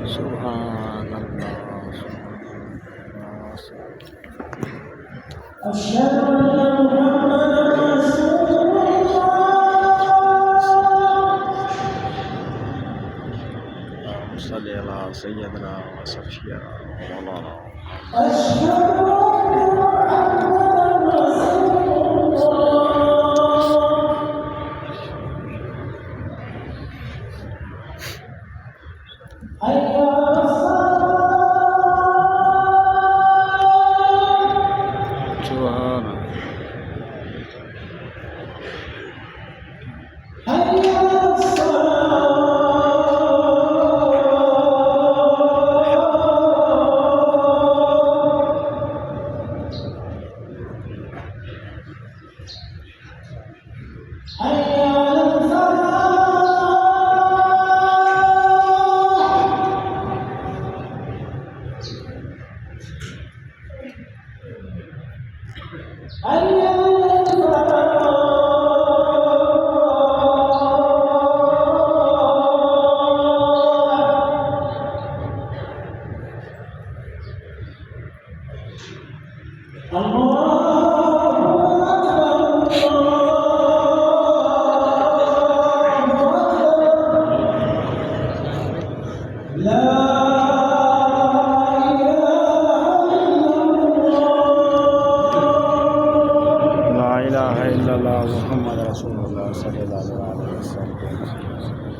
سبحان الله. أشهد أن محمدا رسول الله. اللهم صل على سيدنا وصفينا ومولانا. أشهد أن محمدا رسول الله. حي على الصلاة. سبحان حي على الصلاة. حي على الفلاح. حي على الفلاح. الله